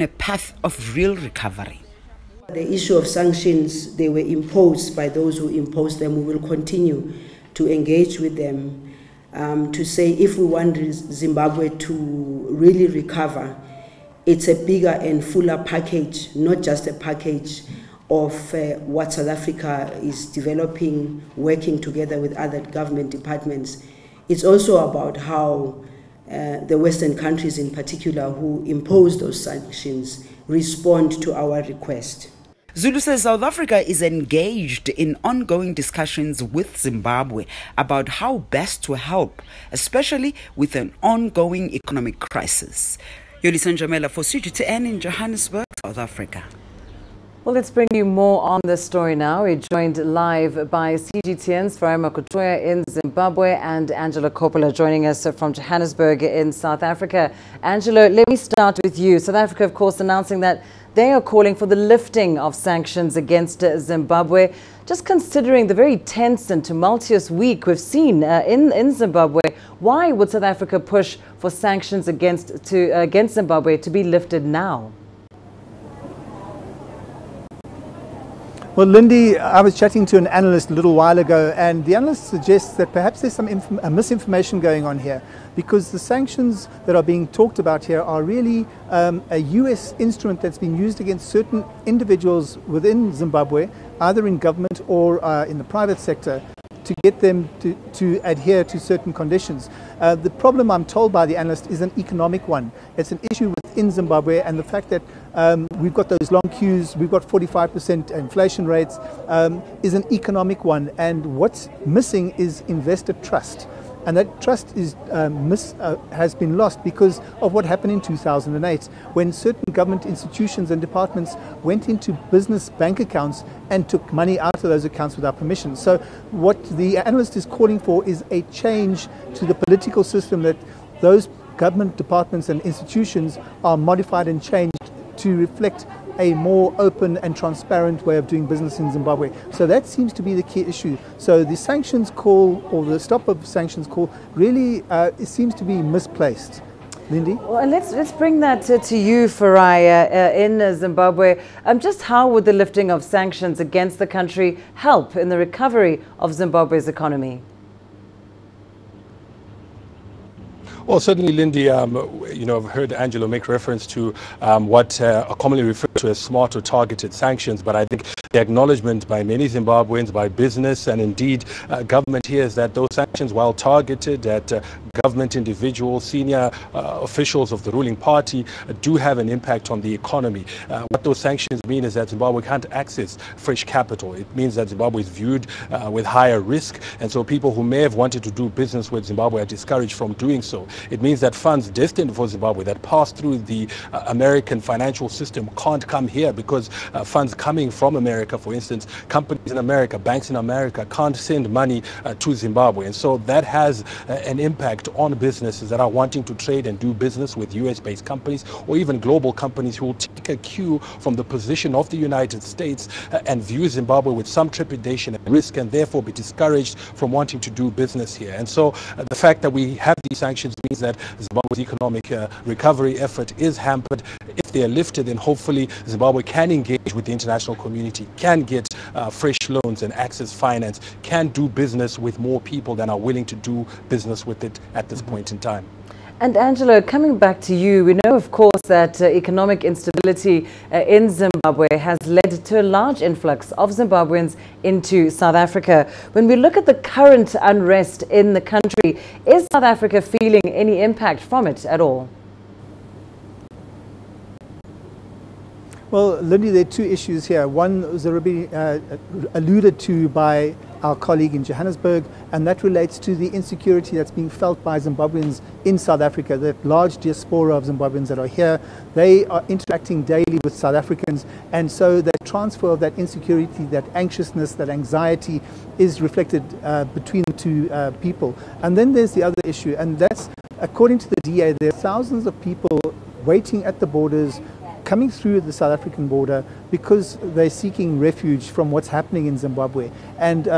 a path of real recovery. The issue of sanctions, they were imposed by those who imposed them. We will continue to engage with them to say if we want Zimbabwe to really recover, it's a bigger and fuller package, not just a package of what South Africa is developing, working together with other government departments. It's also about how the Western countries in particular who impose those sanctions respond to our request. Zulu says South Africa is engaged in ongoing discussions with Zimbabwe about how best to help, especially with an ongoing economic crisis. Yolisa Njamela for CGTN in Johannesburg, South Africa. Well, let's bring you more on this story now. We're joined live by CGTN's Farima Kutoya in Zimbabwe and Angelo Coppola joining us from Johannesburg in South Africa. Angelo, let me start with you. South Africa, of course, announcing that they are calling for the lifting of sanctions against Zimbabwe. Just considering the very tense and tumultuous week we've seen in Zimbabwe, why would South Africa push for sanctions against Zimbabwe to be lifted now? Well, Lindy, I was chatting to an analyst a little while ago, and the analyst suggests that perhaps there's some misinformation going on here, because the sanctions that are being talked about here are really a US instrument that's been used against certain individuals within Zimbabwe, either in government or in the private sector, to get them to adhere to certain conditions. The problem, I'm told by the analyst, is an economic one. It's an issue within Zimbabwe, and the fact that we've got those long queues, we've got 45% inflation rates, is an economic one. And what's missing is investor trust. And that trust is, has been lost because of what happened in 2008, when certain government institutions and departments went into business bank accounts and took money out of those accounts without permission. So what the analyst is calling for is a change to the political system, that those government departments and institutions are modified and changed to reflect a more open and transparent way of doing business in Zimbabwe. So that seems to be the key issue. So the sanctions call, or the stop of sanctions call, really it seems to be misplaced. Lindy? Well, let's bring that to you, Faraya, in Zimbabwe. Just how would the lifting of sanctions against the country help in the recovery of Zimbabwe's economy? Well, certainly, Lindy, you know, I've heard Angelo make reference to what are commonly referred to as smart or targeted sanctions, but I think the acknowledgement by many Zimbabweans, by business and indeed government here, is that those sanctions, while targeted at government individuals, senior officials of the ruling party, do have an impact on the economy. What those sanctions mean is that Zimbabwe can't access fresh capital. It means that Zimbabwe is viewed with higher risk, and so people who may have wanted to do business with Zimbabwe are discouraged from doing so. It means that funds destined for Zimbabwe that pass through the American financial system can't come here, because funds coming from America, for instance, companies in America, banks in America, can't send money to Zimbabwe. And so that has an impact on businesses that are wanting to trade and do business with US-based companies, or even global companies who will take a cue from the position of the United States and view Zimbabwe with some trepidation and risk, and therefore be discouraged from wanting to do business here. And so the fact that we have these sanctions means that Zimbabwe's economic recovery effort is hampered. If they are lifted, then hopefully Zimbabwe can engage with the international community, can get fresh loans and access finance, can do business with more people than are willing to do business with it at this point in time. And Angelo, coming back to you, we know, of course, that economic instability in Zimbabwe has led to a large influx of Zimbabweans into South Africa. When we look at the current unrest in the country, is South Africa feeling any impact from it at all? Well, Lindy, there are two issues here. One was already alluded to by our colleague in Johannesburg, and that relates to the insecurity that's being felt by Zimbabweans in South Africa. The large diaspora of Zimbabweans that are here, they are interacting daily with South Africans, and so the transfer of that insecurity, that anxiousness, that anxiety is reflected between the two people. And then there's the other issue, and that's, according to the DA, there are thousands of people waiting at the borders, coming through the South African border, because they're seeking refuge from what's happening in Zimbabwe. And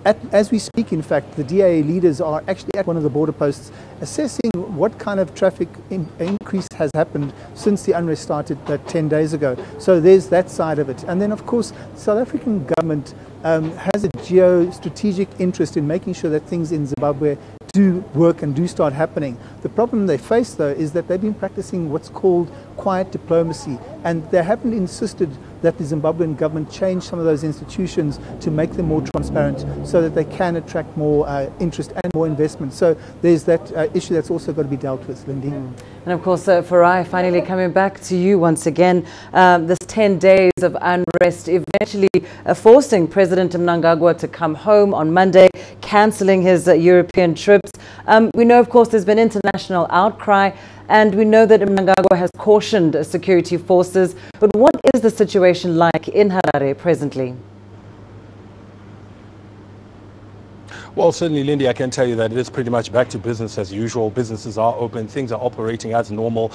As we speak, in fact, the DA leaders are actually at one of the border posts assessing what kind of traffic increase has happened since the unrest started 10 days ago. So there's that side of it. And then, of course, the South African government has a geostrategic interest in making sure that things in Zimbabwe do work and do start happening. The problem they face, though, is that they've been practicing what's called quiet diplomacy, and they haven't insisted that the Zimbabwean government change some of those institutions to make them more transparent so that they can attract more interest and more investment. So there's that issue that's also got to be dealt with, Lindy. And of course, Farai, finally coming back to you once again, this 10 days of unrest eventually forcing President Mnangagwa to come home on Monday, cancelling his European trips. We know, of course, there's been international outcry, and we know that Mnangagwa has cautioned security forces. But what is the situation like in Harare presently? Well, certainly, Lindy, I can tell you that it is pretty much back to business as usual. Businesses are open, things are operating as normal.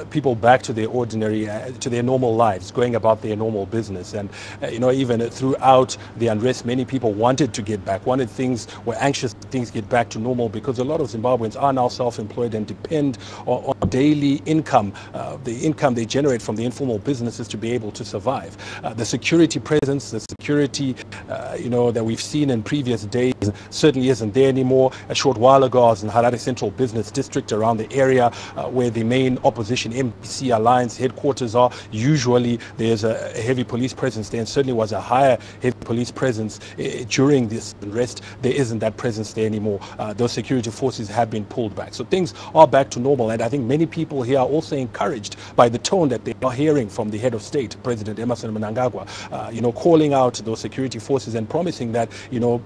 People back to their ordinary, to their normal lives, going about their normal business. And, even throughout the unrest, many people wanted to get back, were anxious that things get back to normal, because a lot of Zimbabweans are now self-employed and depend on daily income, the income they generate from the informal businesses to be able to survive. The security presence, the security, that we've seen in previous days, certainly isn't there anymore. A short while ago, I was in Harare Central Business District, around the area where the main opposition MPC Alliance headquarters are. Usually there's a heavy police presence there, and certainly was a higher heavy police presence during this unrest. There isn't that presence there anymore. Those security forces have been pulled back. So things are back to normal, and I think many people here are also encouraged by the tone that they are hearing from the head of state, President Emmerson Mnangagwa, calling out those security forces and promising that,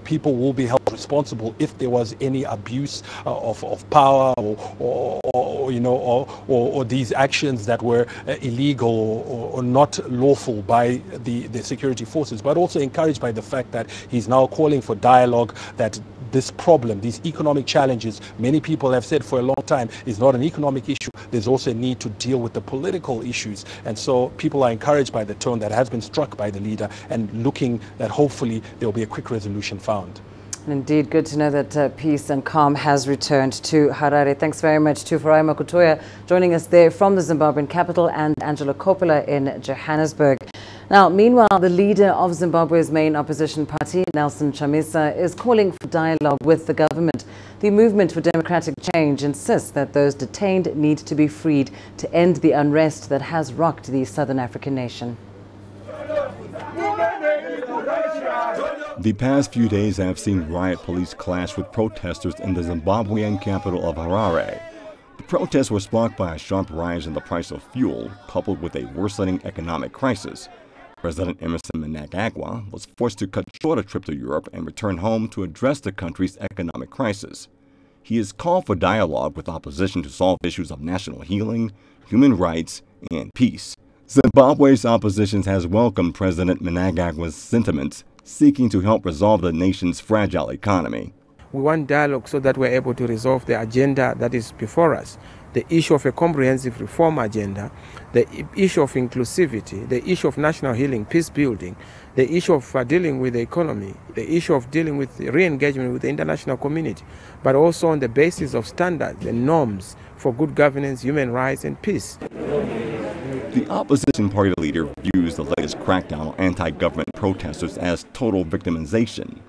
people will be held responsible if there was any abuse of power or these actions that were illegal or not lawful by the security forces, but also encouraged by the fact that he's now calling for dialogue, that this problem, these economic challenges, many people have said for a long time, is not an economic issue. There's also a need to deal with the political issues. And so people are encouraged by the tone that has been struck by the leader, and looking that hopefully there will be a quick resolution found. Indeed, good to know that peace and calm has returned to Harare. Thanks very much to Farai Makutoya joining us there from the Zimbabwean capital, and Angela Coppola in Johannesburg. Now, meanwhile, the leader of Zimbabwe's main opposition party, Nelson Chamisa, is calling for dialogue with the government. The Movement for Democratic Change insists that those detained need to be freed to end the unrest that has rocked the Southern African nation. The past few days have seen riot police clash with protesters in the Zimbabwean capital of Harare. The protests were sparked by a sharp rise in the price of fuel, coupled with a worsening economic crisis. President Emmerson Mnangagwa was forced to cut short a trip to Europe and return home to address the country's economic crisis. He has called for dialogue with opposition to solve issues of national healing, human rights, and peace. Zimbabwe's opposition has welcomed President Mnangagwa's sentiments, seeking to help resolve the nation's fragile economy. We want dialogue so that we're able to resolve the agenda that is before us. The issue of a comprehensive reform agenda, the issue of inclusivity, the issue of national healing, peace building, the issue of dealing with the economy, the issue of dealing with re-engagement with the international community, but also on the basis of standards and norms for good governance, human rights, and peace. The opposition party leader views the latest crackdown on anti-government protesters as total victimization.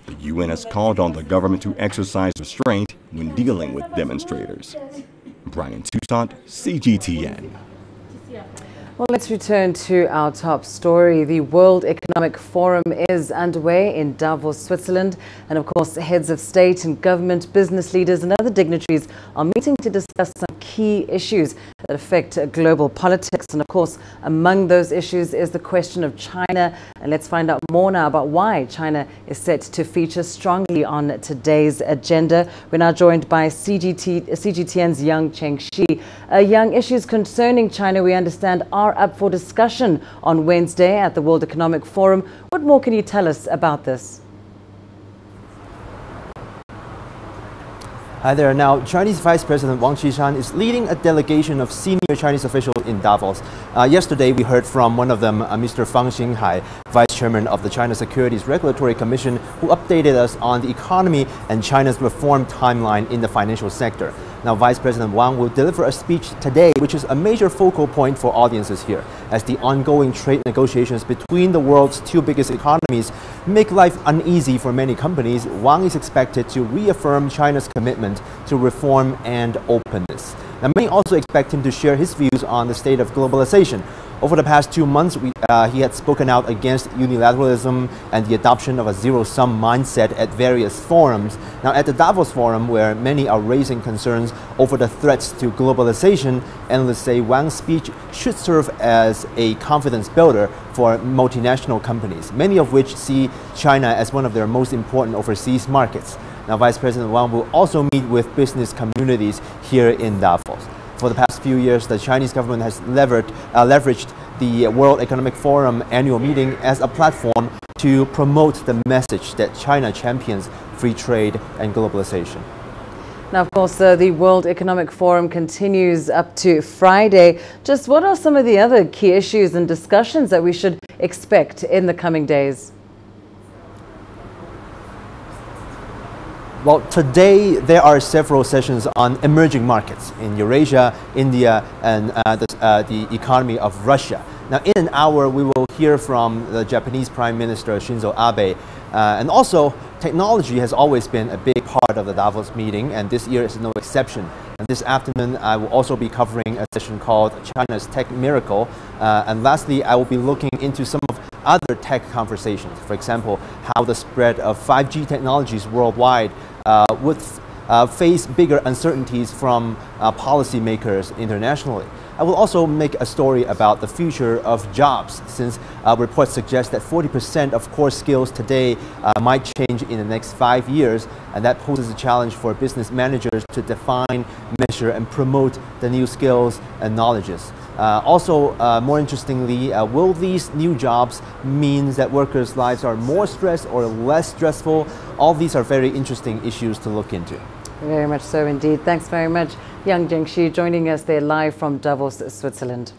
The UN has called on the government to exercise restraint when dealing with demonstrators. Brian Toussaint, CGTN. Well, let's return to our top story. The World Economic Forum is underway in Davos, Switzerland. And of course, heads of state and government, business leaders and other dignitaries are meeting to discuss some key issues that affect global politics. And of course, among those issues is the question of China. And let's find out more now about why China is set to feature strongly on today's agenda. We're now joined by CGTN's Yang Chengxi. Young, issues concerning China, we understand, are up for discussion on Wednesday at the World Economic Forum. What more can you tell us about this? Hi there. Now, Chinese Vice President Wang Qishan is leading a delegation of senior Chinese officials in Davos. Yesterday, we heard from one of them, Mr. Fang Xinghai, Vice Chairman of the China Securities Regulatory Commission, who updated us on the economy and China's reform timeline in the financial sector. Now, Vice President Wang will deliver a speech today, which is a major focal point for audiences here, as the ongoing trade negotiations between the world's two biggest economies make life uneasy for many companies. Wang is expected to reaffirm China's commitment to reform and openness. Now, many also expect him to share his views on the state of globalization. Over the past 2 months, he had spoken out against unilateralism and the adoption of a zero-sum mindset at various forums. Now, at the Davos Forum, where many are raising concerns over the threats to globalization, analysts say Wang's speech should serve as a confidence builder for multinational companies, many of which see China as one of their most important overseas markets. Now, Vice President Wang will also meet with business communities here in Davos. For the past few years, the Chinese government has leveraged the World Economic Forum annual meeting as a platform to promote the message that China champions free trade and globalization. Now, of course, the World Economic Forum continues up to Friday. Just what are some of the other key issues and discussions that we should expect in the coming days? Well, today there are several sessions on emerging markets in Eurasia, India, and the economy of Russia. Now, in an hour, we will hear from the Japanese Prime Minister Shinzo Abe. And also, technology has always been a big part of the Davos meeting, and this year is no exception. And this afternoon, I will also be covering a session called China's Tech Miracle. And lastly, I will be looking into some of other tech conversations. For example, how the spread of 5G technologies worldwide would face bigger uncertainties from policymakers internationally. I will also make a story about the future of jobs, since reports suggest that 40% of core skills today might change in the next 5 years, and that poses a challenge for business managers to define, measure, and promote the new skills and knowledges. More interestingly, will these new jobs mean that workers' lives are more stressed or less stressful? All these are very interesting issues to look into. Very much so indeed. Thanks very much, Yang Zhengxi, joining us there live from Davos, Switzerland.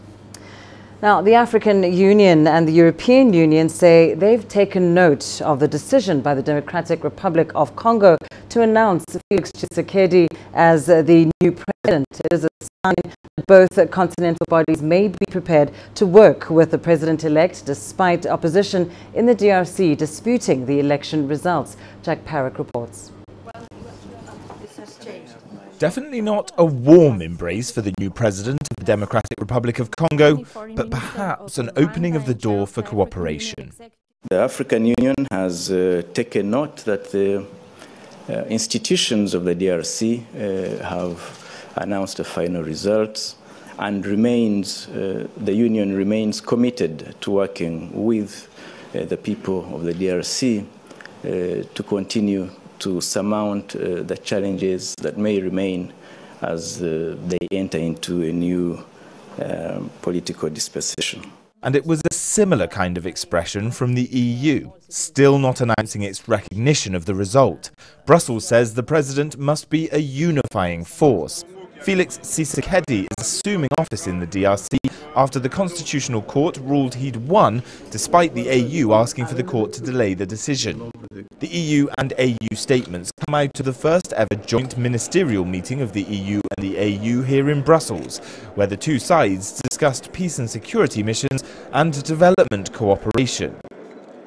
Now, the African Union and the European Union say they've taken note of the decision by the Democratic Republic of Congo to announce Felix Tshisekedi as the new president. It is a sign that both continental bodies may be prepared to work with the president-elect despite opposition in the DRC disputing the election results. Jack Parrick reports. Definitely not a warm embrace for the new president of the Democratic Republic of Congo, but perhaps an opening of the door for cooperation. The African Union has taken note that the institutions of the DRC have announced the final results, and the Union remains committed to working with the people of the DRC to continue to surmount the challenges that may remain as they enter into a new political dispensation. And it was a similar kind of expression from the EU, still not announcing its recognition of the result. Brussels says the president must be a unifying force. Felix Tshisekedi is assuming office in the DRC after the Constitutional Court ruled he'd won, despite the AU asking for the court to delay the decision. The EU and AU statements come out to the first ever joint ministerial meeting of the EU and the AU here in Brussels, where the two sides discussed peace and security missions and development cooperation.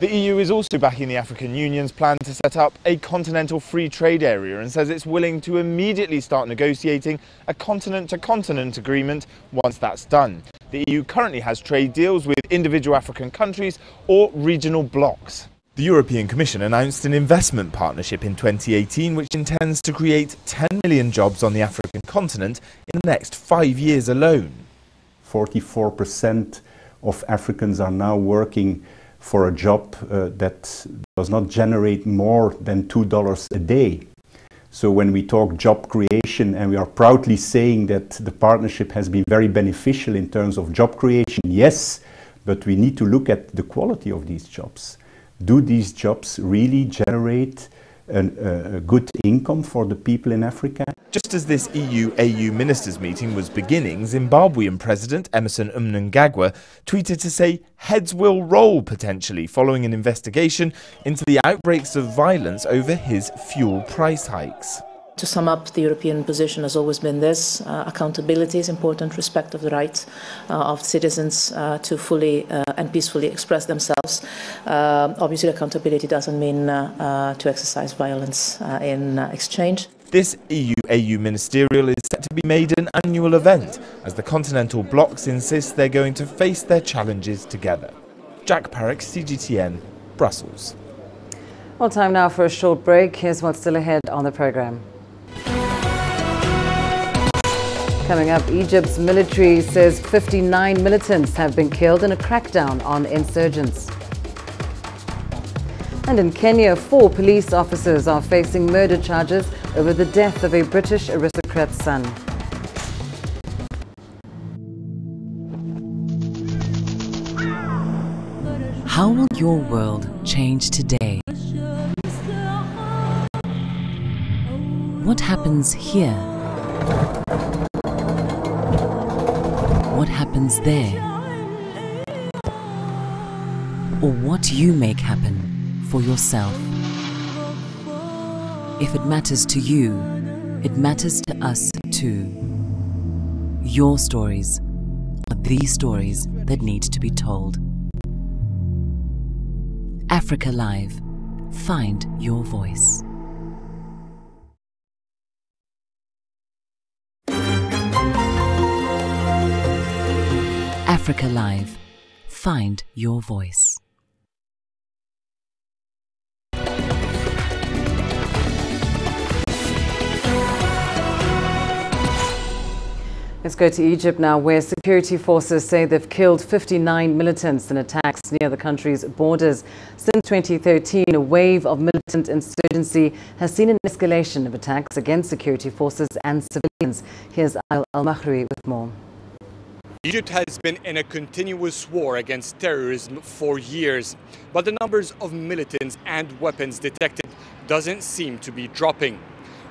The EU is also backing the African Union's plan to set up a continental free trade area and says it's willing to immediately start negotiating a continent-to-continent agreement once that's done. The EU currently has trade deals with individual African countries or regional blocs. The European Commission announced an investment partnership in 2018 which intends to create 10 million jobs on the African continent in the next 5 years alone. 44% of Africans are now working for a job that does not generate more than $2 a day. So when we talk job creation, and we are proudly saying that the partnership has been very beneficial in terms of job creation, yes, but we need to look at the quality of these jobs. Do these jobs really generate a good income for the people in Africa. Just as this EU-AU ministers' meeting was beginning, Zimbabwean President Emmerson Mnangagwa tweeted to say heads will roll potentially following an investigation into the outbreaks of violence over his fuel price hikes. To sum up, the European position has always been this. Accountability is important, respect of the rights of citizens to fully and peacefully express themselves. Obviously, accountability doesn't mean to exercise violence in exchange. This EU-AU ministerial is set to be made an annual event, as the continental blocs insist they're going to face their challenges together. Jack Parrick, CGTN, Brussels. Well, time now for a short break. Here's what's still ahead on the programme. Coming up, Egypt's military says 59 militants have been killed in a crackdown on insurgents. And in Kenya, 4 police officers are facing murder charges over the death of a British aristocrat's son. How will your world change today? What happens here? What happens there? Or what you make happen for yourself. If it matters to you, it matters to us too. Your stories are the stories that need to be told. Africa Live. Find your voice. Africa Live. Find your voice. Let's go to Egypt now, where security forces say they've killed 59 militants in attacks near the country's borders. Since 2013, a wave of militant insurgency has seen an escalation of attacks against security forces and civilians. Here's Al-Mahri with more. Egypt has been in a continuous war against terrorism for years, but the numbers of militants and weapons detected doesn't seem to be dropping.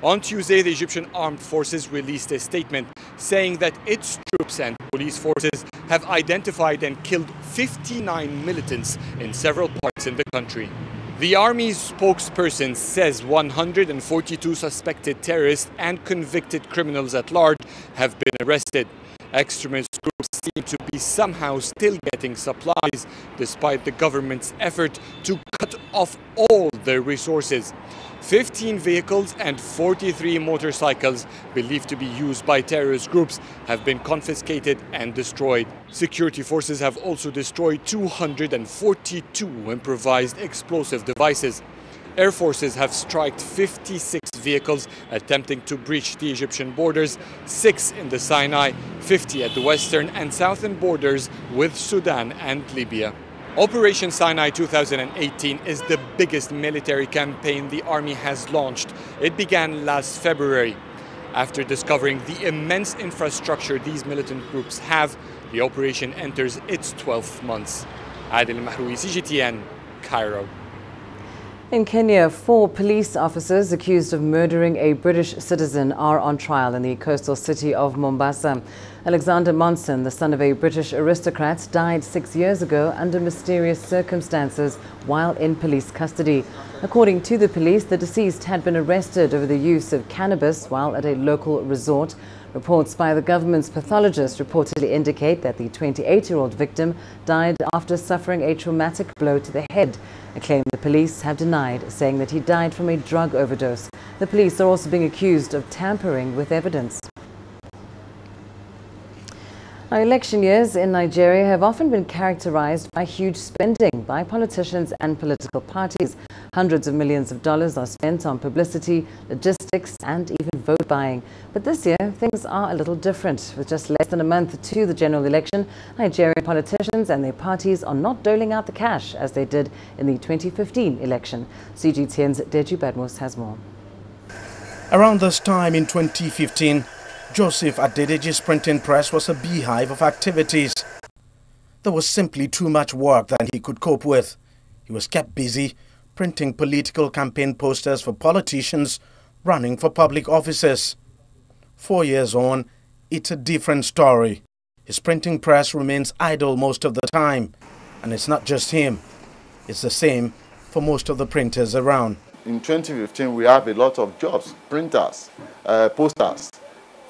On Tuesday, the Egyptian armed forces released a statement saying that its troops and police forces have identified and killed 59 militants in several parts in the country. The army's spokesperson says 142 suspected terrorists and convicted criminals at large have been arrested. Extremist groups seem to be somehow still getting supplies despite the government's effort to cut off all their resources. 15 vehicles and 43 motorcycles believed to be used by terrorist groups have been confiscated and destroyed. Security forces have also destroyed 242 improvised explosive devices. Air forces have struck 56 vehicles attempting to breach the Egyptian borders, 6 in the Sinai, 50 at the western and southern borders with Sudan and Libya. Operation Sinai 2018 is the biggest military campaign the army has launched. It began last February. After discovering the immense infrastructure these militant groups have, the operation enters its 12th month. Adil Mahroui, CGTN, Cairo. In Kenya, 4 police officers accused of murdering a British citizen are on trial in the coastal city of Mombasa. Alexander Monson, the son of a British aristocrat, died 6 years ago under mysterious circumstances while in police custody. According to the police, the deceased had been arrested over the use of cannabis while at a local resort. Reports by the government's pathologist reportedly indicate that the 28-year-old victim died after suffering a traumatic blow to the head, a claim the police have denied, saying that he died from a drug overdose. The police are also being accused of tampering with evidence. Now, election years in Nigeria have often been characterized by huge spending by politicians and political parties. Hundreds of millions of dollars are spent on publicity, logistics, and even vote buying. But this year, things are a little different. With just less than a month to the general election, Nigerian politicians and their parties are not doling out the cash as they did in the 2015 election. CGTN's Deji Badmus has more. Around this time in 2015, Joseph Adedeji's printing press was a beehive of activities. There was simply too much work than he could cope with. He was kept busy printing political campaign posters for politicians running for public offices. 4 years on, it's a different story. His printing press remains idle most of the time. And it's not just him. It's the same for most of the printers around. In 2015, we have a lot of jobs, printers, posters,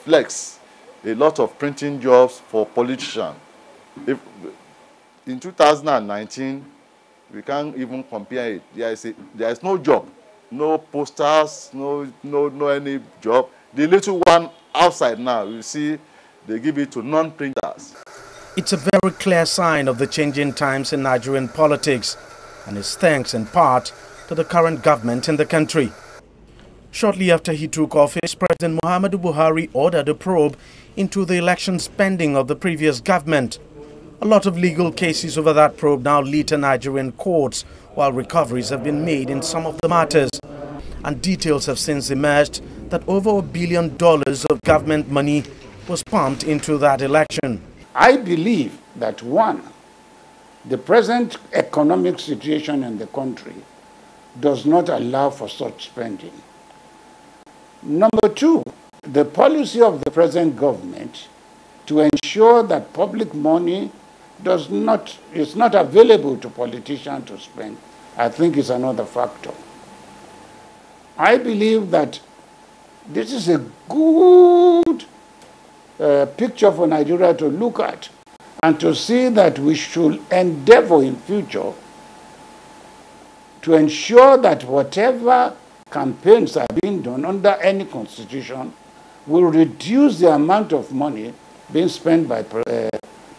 flex, a lot of printing jobs for politicians. In 2019, we can't even compare it. There is no job, no posters, no any job. The little one outside now, you see, they give it to non-printers. It's a very clear sign of the changing times in Nigerian politics, and it's thanks in part to the current government in the country. Shortly after he took office, President Muhammadu Buhari ordered a probe into the election spending of the previous government. A lot of legal cases over that probe now litter Nigerian courts, while recoveries have been made in some of the matters. And details have since emerged that over $1 billion of government money was pumped into that election. I believe that, one, the present economic situation in the country does not allow for such spending. Number two, the policy of the present government to ensure that public money is not available to politicians to spend, I think is another factor. I believe that this is a good picture for Nigeria to look at and to see that we should endeavor in future to ensure that whatever campaigns are being done under any constitution will reduce the amount of money being spent by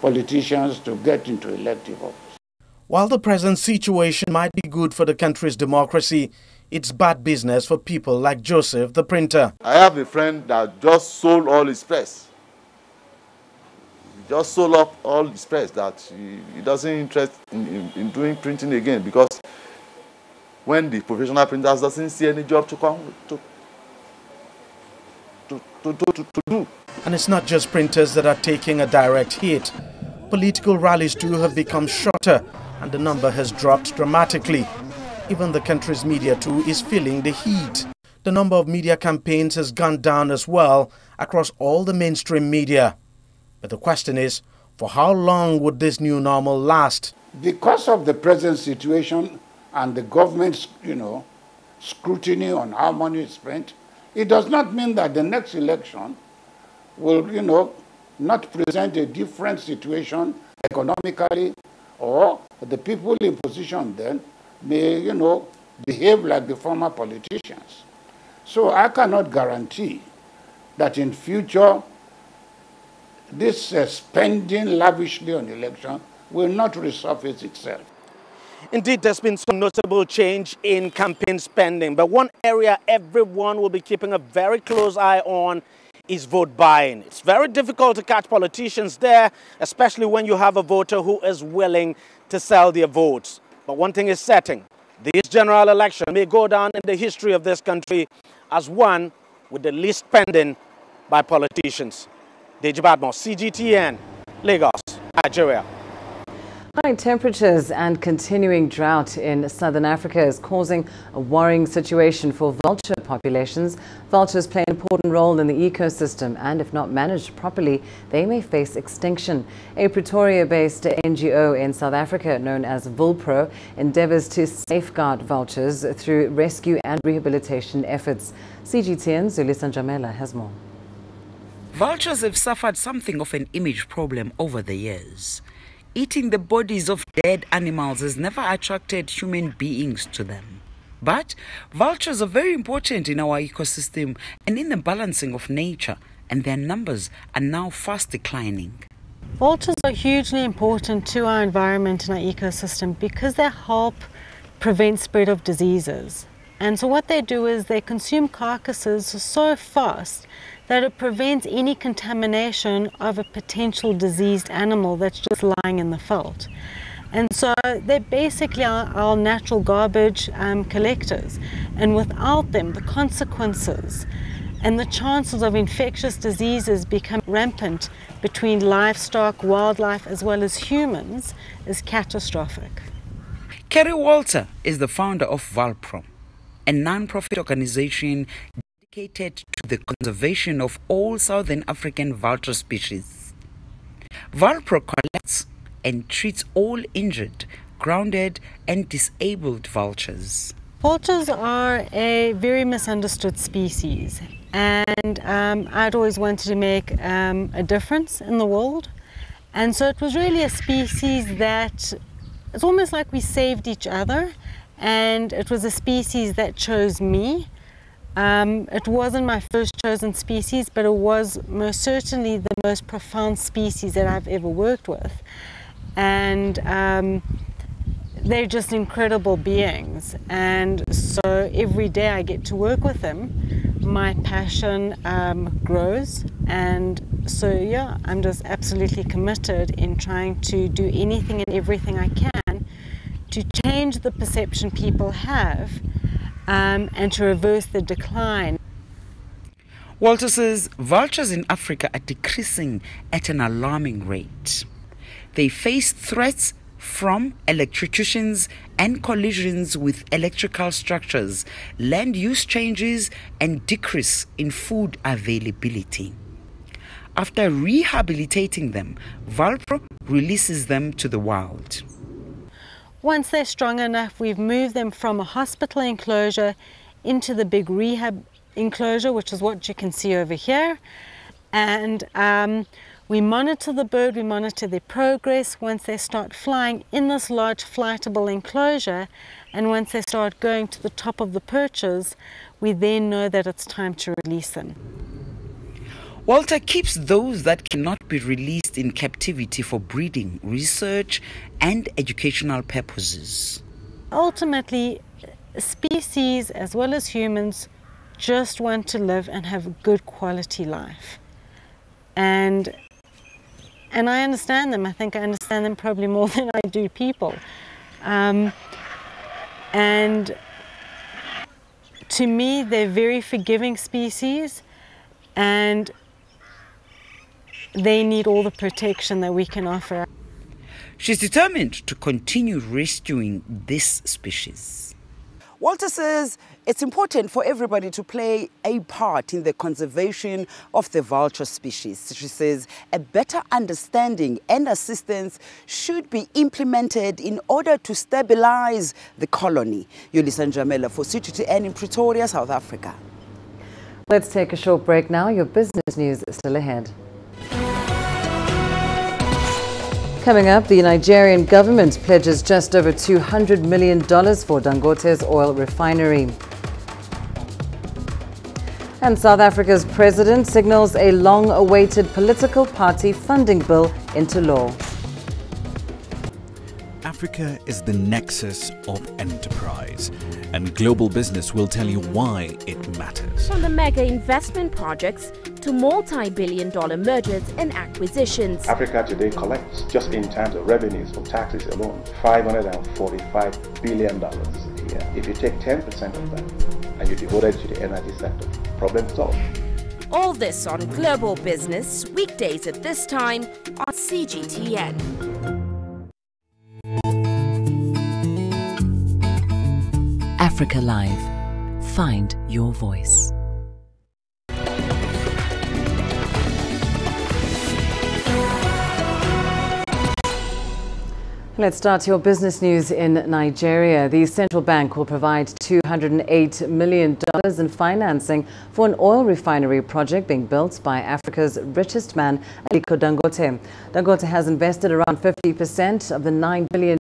politicians to get into elective office. While the present situation might be good for the country's democracy, it's bad business for people like Joseph, the printer. I have a friend that just sold all his press. He just sold up all his press, that he doesn't interest in doing printing again, because when the professional printers doesn't see any job to come to do. And it's not just printers that are taking a direct hit. Political rallies too have become shorter, and the number has dropped dramatically. Even the country's media too is feeling the heat. The number of media campaigns has gone down as well across all the mainstream media. But the question is, for how long would this new normal last? Because of the present situation and the government's, scrutiny on how money is spent, it does not mean that the next election will, not present a different situation economically, or the people in position then may, behave like the former politicians. So I cannot guarantee that in future this spending lavishly on election will not resurface itself. Indeed, there's been some notable change in campaign spending, but one area everyone will be keeping a very close eye on is vote buying. It's very difficult to catch politicians there, especially when you have a voter who is willing to sell their votes. But one thing is certain: this general election may go down in the history of this country as one with the least spending by politicians. Deji Badmo, CGTN, Lagos, Nigeria. High temperatures and continuing drought in southern Africa is causing a worrying situation for vulture populations. Vultures play an important role in the ecosystem, and if not managed properly, they may face extinction. A Pretoria-based NGO in South Africa known as Vulpro endeavors to safeguard vultures through rescue and rehabilitation efforts. CGTN's Zulisa Njamela has more. Vultures have suffered something of an image problem over the years. Eating the bodies of dead animals has never attracted human beings to them. But vultures are very important in our ecosystem and in the balancing of nature, and their numbers are now fast declining. Vultures are hugely important to our environment and our ecosystem because they help prevent spread of diseases. And so what they do is they consume carcasses so fast that it prevents any contamination of a potential diseased animal that's just lying in the veldt. And so they basically are our natural garbage collectors. And without them, the consequences and the chances of infectious diseases become rampant between livestock, wildlife, as well as humans is catastrophic. Kerry Walter is the founder of VALPRO, a non-profit organization dedicated to the conservation of all Southern African vulture species. VALPRO collects and treats all injured, grounded and disabled vultures. Vultures are a very misunderstood species, and I'd always wanted to make a difference in the world. And so it was really a species that, it's almost like we saved each other, and it was a species that chose me. It wasn't my first chosen species, but it was most certainly the most profound species that I've ever worked with. And they're just incredible beings, and so every day I get to work with them, my passion grows. And so yeah, I'm just absolutely committed in trying to do anything and everything I can to change the perception people have and to reverse the decline. Walter says vultures in Africa are decreasing at an alarming rate. They face threats from electrocutions and collisions with electrical structures, land use changes, and decrease in food availability. After rehabilitating them, VALPRO releases them to the wild. Once they're strong enough, we've moved them from a hospital enclosure into the big rehab enclosure, which is what you can see over here. And we monitor the bird, we monitor their progress once they start flying in this large flightable enclosure, and once they start going to the top of the perches, we then know that it's time to release them. Walter keeps those that cannot be released in captivity for breeding, research, and educational purposes. Ultimately, species as well as humans just want to live and have a good quality life. And I understand them. I think I understand them probably more than I do people. And to me, they're very forgiving species, and they need all the protection that we can offer. She's determined to continue rescuing this species. Walter says it's important for everybody to play a part in the conservation of the vulture species. She says a better understanding and assistance should be implemented in order to stabilize the colony. Yolisa Njamela for CGTN in Pretoria, South Africa. Let's take a short break now. Your business news is still ahead. Coming up, the Nigerian government pledges just over $200 million for Dangote's oil refinery. And South Africa's president signals a long-awaited political party funding bill into law. Africa is the nexus of enterprise, and global business will tell you why it matters. From the mega investment projects to multi-billion-dollar mergers and acquisitions. Africa today collects, just in terms of revenues from taxes alone, $545 billion a year. If you take 10% of that and you devote it to the energy sector, problem solved. All this on Global Business, weekdays at this time on CGTN. Africa Live. Find your voice. Let's start your business news in Nigeria. The central bank will provide $208 million in financing for an oil refinery project being built by Africa's richest man, Aliko Dangote. Dangote has invested around 50% of the $9 billion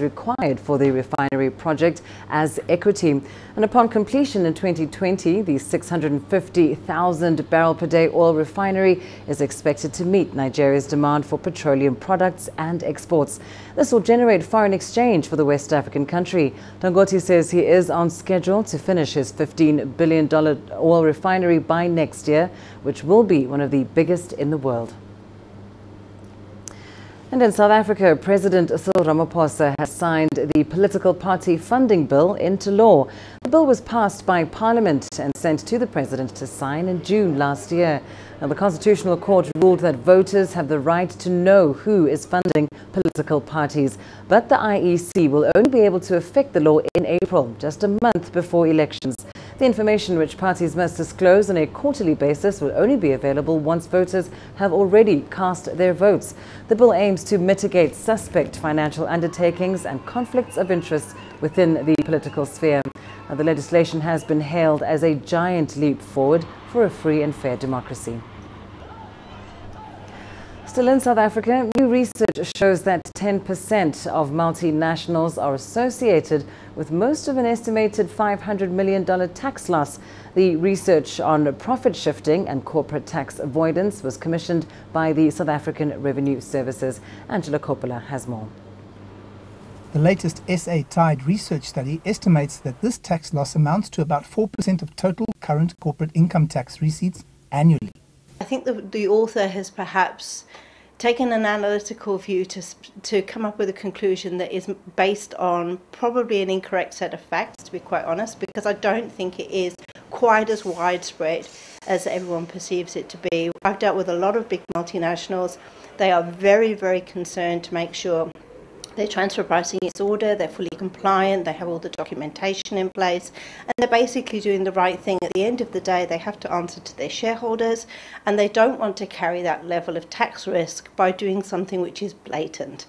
required for the refinery project as equity. And upon completion in 2020, the 650,000 barrel per day oil refinery is expected to meet Nigeria's demand for petroleum products and exports. This will generate foreign exchange for the West African country. Dangote says he is on schedule to finish his $15 billion oil refinery by next year, which will be one of the biggest in the world. And in South Africa, President Cyril Ramaphosa has signed the political party funding bill into law. The bill was passed by Parliament and sent to the President to sign in June last year. Now, the Constitutional Court ruled that voters have the right to know who is funding political parties. But the IEC will only be able to effect the law in April, just a month before elections. The information which parties must disclose on a quarterly basis will only be available once voters have already cast their votes. The bill aims to mitigate suspect financial undertakings and conflicts of interest within the political sphere. Now, the legislation has been hailed as a giant leap forward for a free and fair democracy. Still in South Africa, new research shows that 10% of multinationals are associated with most of an estimated $500 million tax loss. The research on profit shifting and corporate tax avoidance was commissioned by the South African Revenue Services. Angela Coppola has more. The latest SA Tide research study estimates that this tax loss amounts to about 4% of total current corporate income tax receipts annually. I think the author has perhaps taken an analytical view to come up with a conclusion that is based on probably an incorrect set of facts, to be quite honest, because I don't think it is quite as widespread as everyone perceives it to be. I've dealt with a lot of big multinationals. They are very, very concerned to make sure their transfer pricing is ordered, they're fully compliant, they have all the documentation in place, and they're basically doing the right thing. At the end of the day, they have to answer to their shareholders, and they don't want to carry that level of tax risk by doing something which is blatant.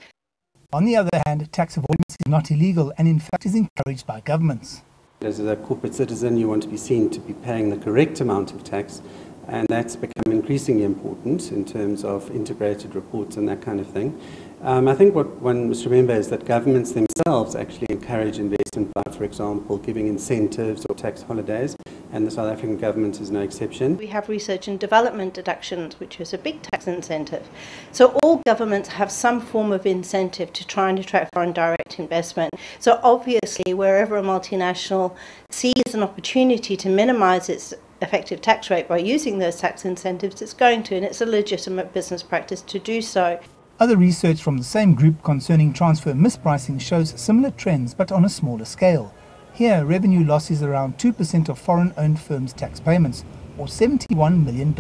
On the other hand, tax avoidance is not illegal and in fact is encouraged by governments. As a corporate citizen, you want to be seen to be paying the correct amount of tax, and that's become increasingly important in terms of integrated reports and that kind of thing. I think what one must remember is that governments themselves actually encourage investment by, for example, giving incentives or tax holidays, and the South African government is no exception. We have research and development deductions, which is a big tax incentive. So all governments have some form of incentive to try and attract foreign direct investment. So obviously, wherever a multinational sees an opportunity to minimise its effective tax rate by using those tax incentives, it's going to, and it's a legitimate business practice to do so. Other research from the same group concerning transfer mispricing shows similar trends but on a smaller scale. Here, revenue loss is around 2% of foreign-owned firms' tax payments, or $71 million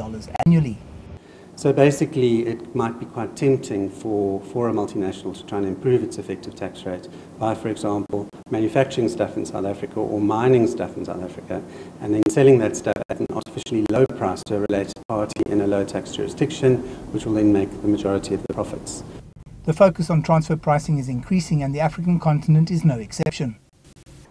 annually. So basically, it might be quite tempting for a multinational to try and improve its effective tax rate by, for example, manufacturing stuff in South Africa or mining stuff in South Africa, and then selling that stuff at an artificially low price to a related party in a low tax jurisdiction, which will then make the majority of the profits. The focus on transfer pricing is increasing, and the African continent is no exception.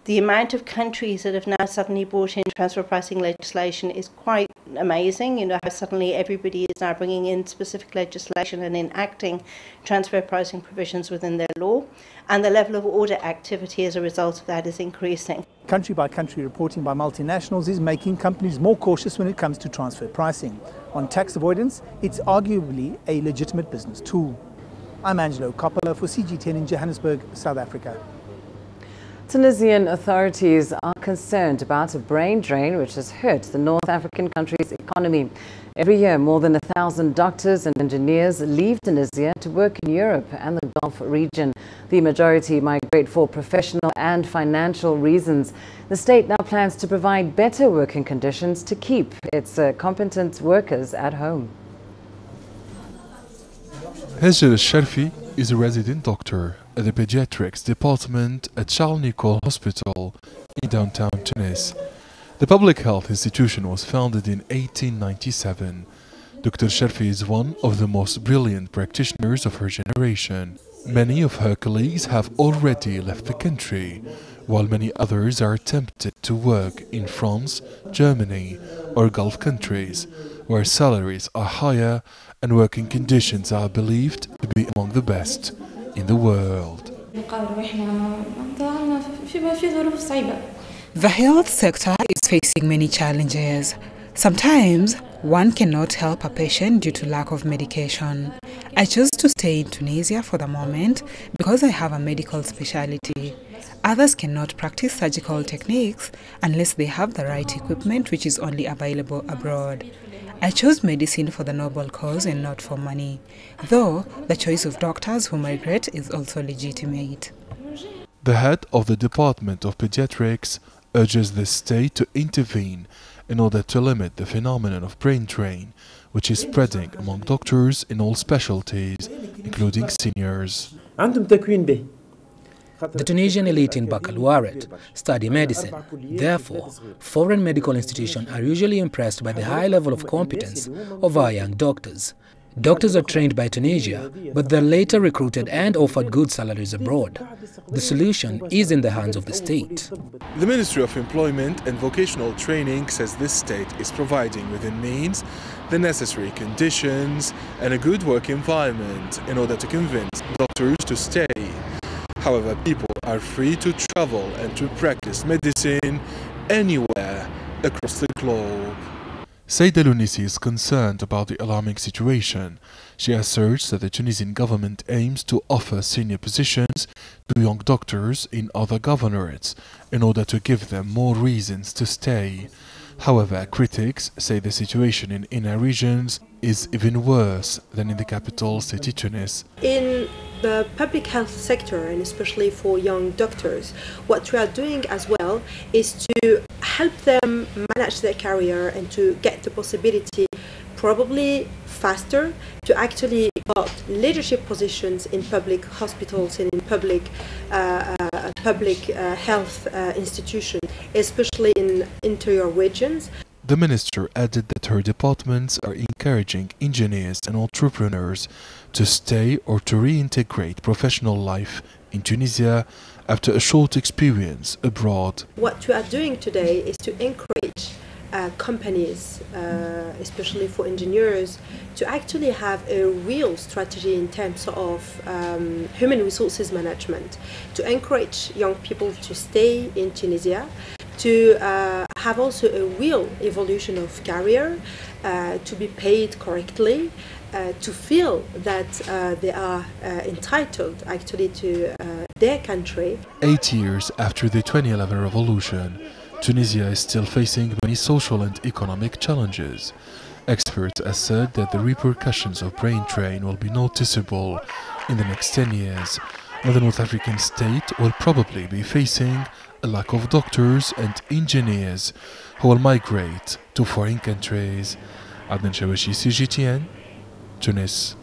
The amount of countries that have now suddenly brought in transfer pricing legislation is quite amazing. You know, how suddenly everybody is now bringing in specific legislation and enacting transfer pricing provisions within their law, and the level of audit activity as a result of that is increasing. Country-by-country reporting by multinationals is making companies more cautious when it comes to transfer pricing. On tax avoidance, it's arguably a legitimate business tool. I'm Angelo Coppola for CGTN in Johannesburg, South Africa. Tunisian authorities are concerned about a brain drain which has hurt the North African country's economy. Every year, more than 1,000 doctors and engineers leave Tunisia to work in Europe and the Gulf region. The majority migrate for professional and financial reasons. The state now plans to provide better working conditions to keep its competent workers at home. Hejr Sharfi is a resident doctor at the pediatrics department at Charles Nicolle Hospital in downtown Tunis. The public health institution was founded in 1897. Dr. Sharfi is one of the most brilliant practitioners of her generation. Many of her colleagues have already left the country, while many others are tempted to work in France, Germany, or Gulf countries, where salaries are higher and working conditions are believed to be among the best in the world. The health sector is facing many challenges. Sometimes one cannot help a patient due to lack of medication. I chose to stay in Tunisia for the moment because I have a medical specialty. Others cannot practice surgical techniques unless they have the right equipment, which is only available abroad. I chose medicine for the noble cause and not for money, though the choice of doctors who migrate is also legitimate. The head of the Department of Pediatrics urges the state to intervene in order to limit the phenomenon of brain drain, which is spreading among doctors in all specialties, including seniors. The Tunisian elite in baccalaureate study medicine. Therefore, foreign medical institutions are usually impressed by the high level of competence of our young doctors. Doctors are trained by Tunisia, but they're later recruited and offered good salaries abroad. The solution is in the hands of the state. The Ministry of Employment and Vocational Training says this state is providing within means the necessary conditions and a good work environment in order to convince doctors to stay. However, people are free to travel and to practice medicine anywhere across the globe. Saïda Lounisi is concerned about the alarming situation. She asserts that the Tunisian government aims to offer senior positions to young doctors in other governorates in order to give them more reasons to stay. However, critics say the situation in inner regions is even worse than in the capital city Tunis. In the public health sector, and especially for young doctors, what we are doing as well is to help them manage their career and to get the possibility, probably faster, to actually got leadership positions in public hospitals and in public health institutions, especially in interior regions. The minister added that her departments are encouraging engineers and entrepreneurs to stay or to reintegrate professional life in Tunisia after a short experience abroad. What we are doing today is to encourage companies, especially for engineers, to actually have a real strategy in terms of human resources management, to encourage young people to stay in Tunisia, to have also a real evolution of career, to be paid correctly, to feel that they are entitled actually to their country. 8 years after the 2011 revolution, Tunisia is still facing many social and economic challenges. Experts have said that the repercussions of brain drain will be noticeable in the next 10 years, when the North African state will probably be facing a lack of doctors and engineers who will migrate to foreign countries. Adnan Shawashi, CGTN, Tunis.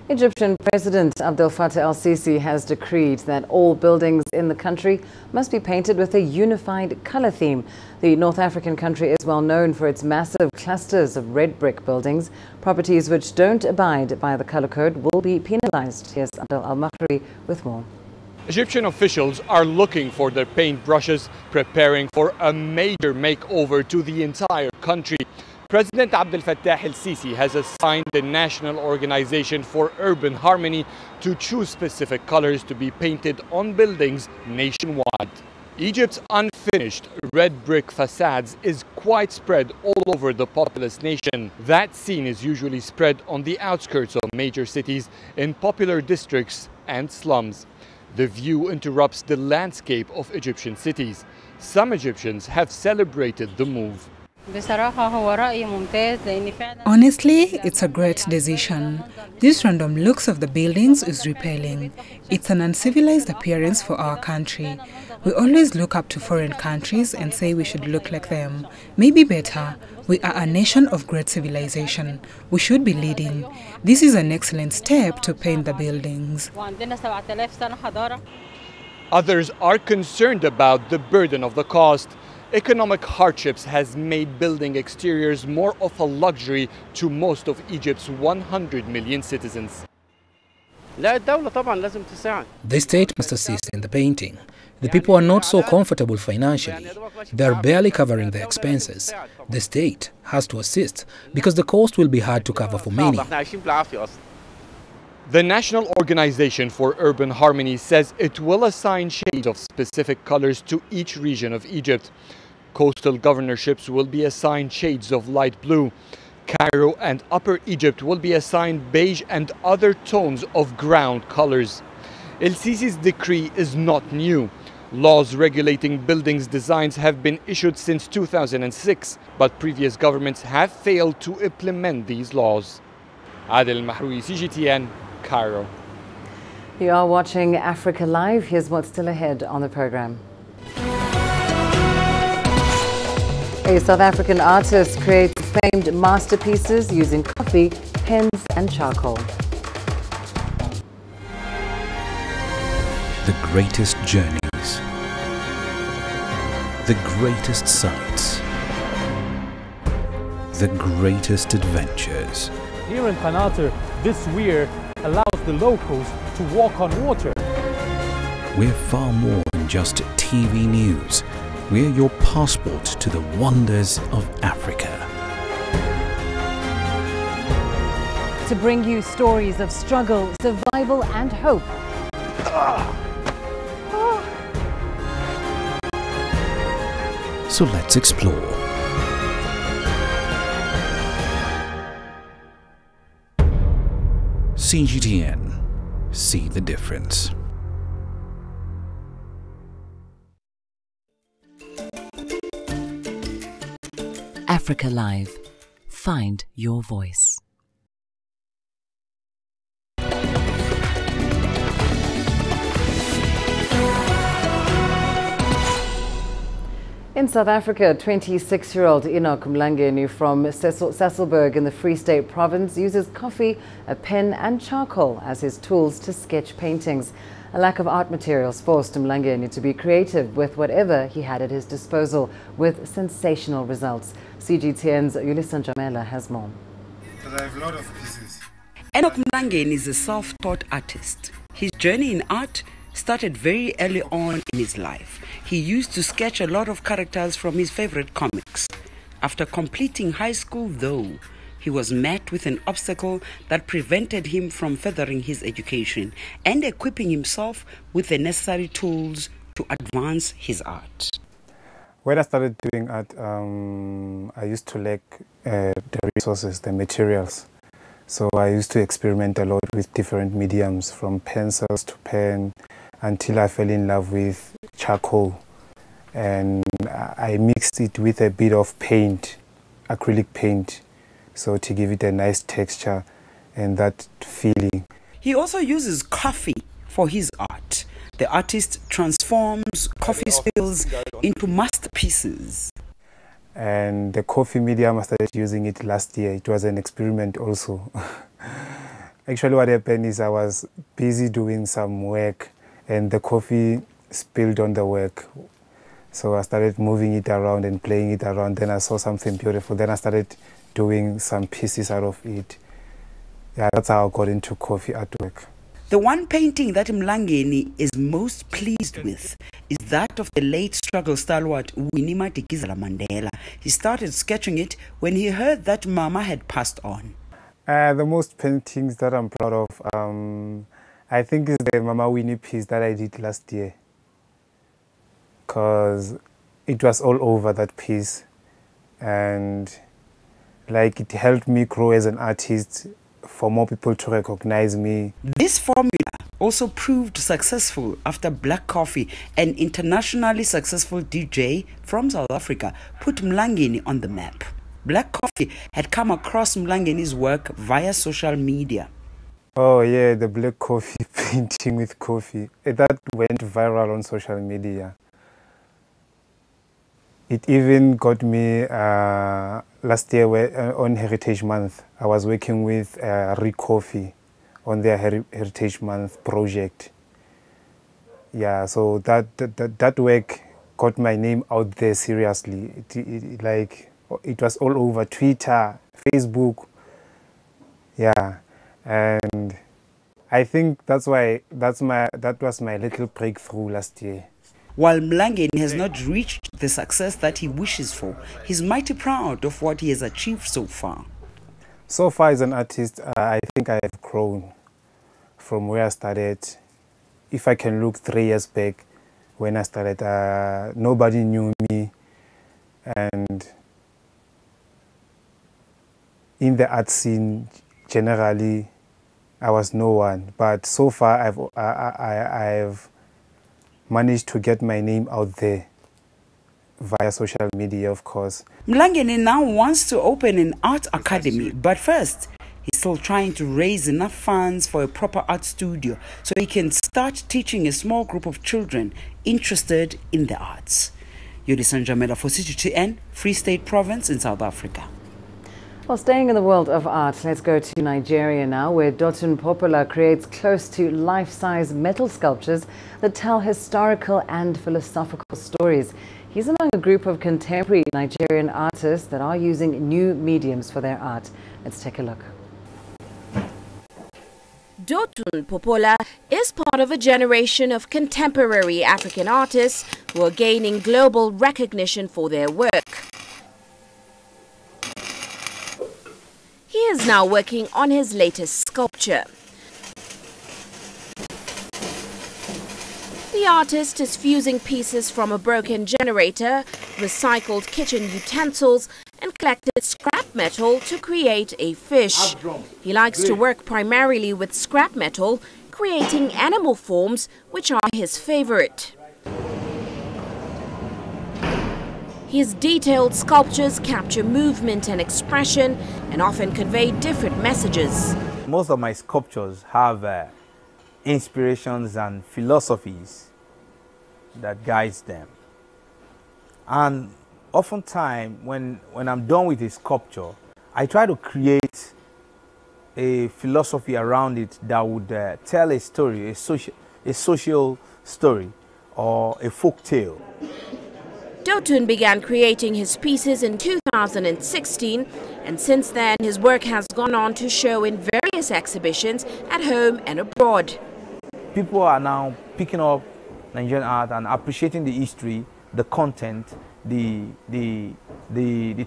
Egyptian President Abdel Fattah el-Sisi has decreed that all buildings in the country must be painted with a unified color theme. The North African country is well known for its massive clusters of red brick buildings. Properties which don't abide by the color code will be penalized. Here's Abdel Al-Makhri with more. Egyptian officials are looking for their paintbrushes, preparing for a major makeover to the entire country. President Abdel Fattah el-Sisi has assigned the National Organization for Urban Harmony to choose specific colors to be painted on buildings nationwide. Egypt's unfinished red brick facades is quite spread all over the populous nation. That scene is usually spread on the outskirts of major cities, in popular districts and slums. The view interrupts the landscape of Egyptian cities. Some Egyptians have celebrated the move. Honestly, it's a great decision. This random looks of the buildings is repelling. It's an uncivilized appearance for our country. We always look up to foreign countries and say we should look like them. Maybe better. We are a nation of great civilization. We should be leading. This is an excellent step to paint the buildings. Others are concerned about the burden of the cost. Economic hardships has made building exteriors more of a luxury to most of Egypt's 100 million citizens. The state must assist in the painting. The people are not so comfortable financially. They are barely covering their expenses. The state has to assist because the cost will be hard to cover for many. The National Organization for Urban Harmony says it will assign shades of specific colors to each region of Egypt. Coastal governorships will be assigned shades of light blue. Cairo and Upper Egypt will be assigned beige and other tones of ground colors. El-Sisi's decree is not new. Laws regulating buildings designs have been issued since 2006, but previous governments have failed to implement these laws. Adel Mahroui, CGTN, Cairo. You are watching Africa Live. Here's what's still ahead on the program. A South African artist creates famed masterpieces using coffee, pens and charcoal. the greatest journeys, the greatest sights, the greatest adventures. Here in Panata, this weir allows the locals to walk on water. We're far more than just TV news. We're your passport to the wonders of Africa. To bring you stories of struggle, survival and hope. So let's explore. CGTN. See the difference. Africa Live. Find your voice. In South Africa, 26-year-old Enoch Mlangeni from Sasolburg in the Free State province uses coffee, a pen and charcoal as his tools to sketch paintings. A lack of art materials forced Mlangeni to be creative with whatever he had at his disposal, with sensational results. CGTN's Yulisa Njamela has more. I have a lot of pieces. Enoch Mlangeni is a self-taught artist. His journey in art started very early on in his life. He used to sketch a lot of characters from his favorite comics. After completing high school, though, he was met with an obstacle that prevented him from furthering his education and equipping himself with the necessary tools to advance his art. When I started doing art, I used to lack the resources, the materials. So I used to experiment a lot with different mediums, from pencils to pen, until I fell in love with charcoal. And I mixed it with a bit of paint, acrylic paint, so to give it a nice texture and that feeling. He also uses coffee for his art. The artist transforms coffee spills into masterpieces. And the coffee medium, I started using it last year. It was an experiment also. Actually, what happened is I was busy doing some work and the coffee spilled on the work. So I started moving it around and playing it around. Then I saw something beautiful. Then I started doing some pieces out of it. Yeah, that's how I got into coffee artwork. The one painting that Mlangeni is most pleased with is that of the late struggle stalwart Winnie Madikizela Mandela. He started sketching it when he heard that Mama had passed on. The most paintings that I'm proud of, I think is the Mama Winnie piece that I did last year, because it was all over that piece, and like it helped me grow as an artist, for more people to recognize me. This formula also proved successful after Black Coffee, an internationally successful DJ from South Africa, put Mlangeni on the map. Black Coffee had come across Mlangeni's work via social media. Oh yeah, the black coffee painting with coffee. That went viral on social media. It even got me last year on Heritage Month. I was working with Coffee on their Heritage Month project. Yeah, so that work got my name out there seriously. It was all over Twitter, Facebook. Yeah. And I think that was my little breakthrough last year. While Mlangeni has not reached the success that he wishes for, he's mighty proud of what he has achieved so far. So far as an artist, I think I have grown from where I started. If I can look 3 years back when I started, nobody knew me, and in the art scene generally, I was no one. But so far, I've managed to get my name out there via social media, of course. Mlangeni now wants to open an art academy, but first, he's still trying to raise enough funds for a proper art studio so he can start teaching a small group of children interested in the arts. Yulisa Njamela for CGTN, Free State Province in South Africa. Well, staying in the world of art, let's go to Nigeria now, where Dotun Popola creates close to life-size metal sculptures that tell historical and philosophical stories. He's among a group of contemporary Nigerian artists that are using new mediums for their art. Let's take a look. Dotun Popola is part of a generation of contemporary African artists who are gaining global recognition for their work. He is now working on his latest sculpture. The artist is fusing pieces from a broken generator, recycled kitchen utensils, and collected scrap metal to create a fish. He likes to work primarily with scrap metal, creating animal forms, which are his favorite. His detailed sculptures capture movement and expression and often convey different messages. Most of my sculptures have inspirations and philosophies that guides them. And oftentimes, when I'm done with a sculpture, I try to create a philosophy around it that would tell a story, a social story or a folk tale. Dotun began creating his pieces in 2016, and since then his work has gone on to show in various exhibitions at home and abroad. People are now picking up Nigerian art and appreciating the history, the content, the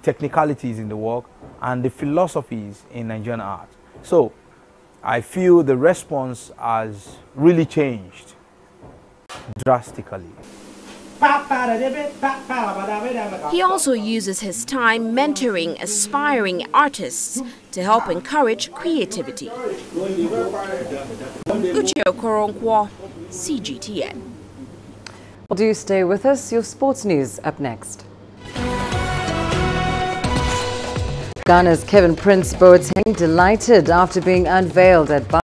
technicalities in the work, and the philosophies in Nigerian art. So I feel the response has really changed drastically. He also uses his time mentoring aspiring artists to help encourage creativity. Uche Okoronkwo, CGTN. Well, do stay with us. Your sports news up next. Ghana's Kevin Prince Boateng delighted after being unveiled at